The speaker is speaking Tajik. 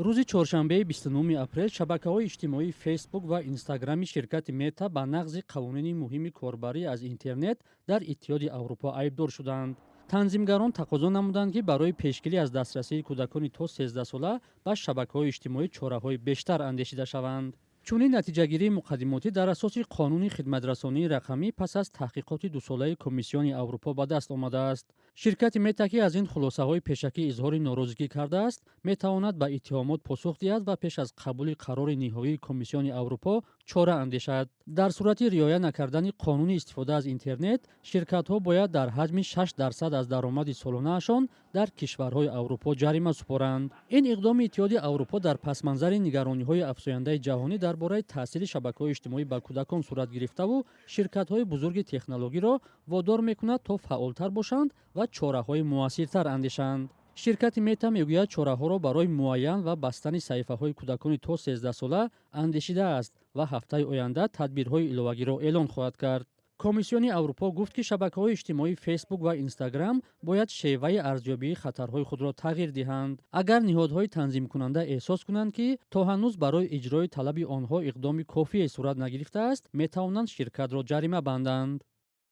рӯзи чоршанбеи 29 апрел шабакаҳои иҷтимоии фейсбук ва инстаграми ширкати мета ба нақзи қавонини муҳими корбарӣ аз интернет дар иттиҳоди аврупо айбдор шуданд. танзимгарон тақозо намуданд ки барои пешгирӣ аз дастрасии кӯдакони то 13 сола ба шабакаҳои иҷтимоӣ чораҳои бештар андешида шаванд. чунин натиҷагирии муқаддимотӣ дар асоси қонуни хидматрасонии рақамӣ пас аз таҳқиқоти дусолаи комиссиони аврупо ба даст омадааст. ширкати мета ки аз ин хулосаҳои пешакӣ изҳори норозигӣ кардааст, метавонад ба иттиҳомот посух диҳад ва пеш аз қабули қарори ниҳоии комиссиони аврупо чора андешад. дар сурати риоя накардани қонуни истифода аз интернет, ширкатҳо бояд дар ҳаҷми 6% аз даромади солонаашон дар кишварҳои аврупо ҷарима супоранд. ин иқдоми иттиҳоди аврупо дар пасманзари нигарониҳои афзояндаи ҷаҳонӣ дар бораи таъсири шабакаҳои иҷтимоӣ ба кӯдакон сурат гирифтаву ширкатҳои бузурги технологиро водор мекунад то фаъолтар бошанд ва чораҳои муассиртар андешанд. ширкати мета мегӯяд чораҳоро барои муайян ва бастани саҳифаҳои кӯдакони то 13 сола андешидааст ва ҳафтаи оянда тадбирҳои иловагиро эълон хоҳад кард. комиссиони аврупо гуфт ки шабакаҳои иҷтимоии фейсбук ва инстаграм бояд шеваи арзёбии хатарҳои худро тағйир диҳанд. агар ниҳодҳои танзимкунанда эҳсос кунанд ки то ҳанӯз барои иҷрои талаби онҳо иқдоми кофие сурат нагирифтааст, метавонанд ширкатро ҷарима банданд.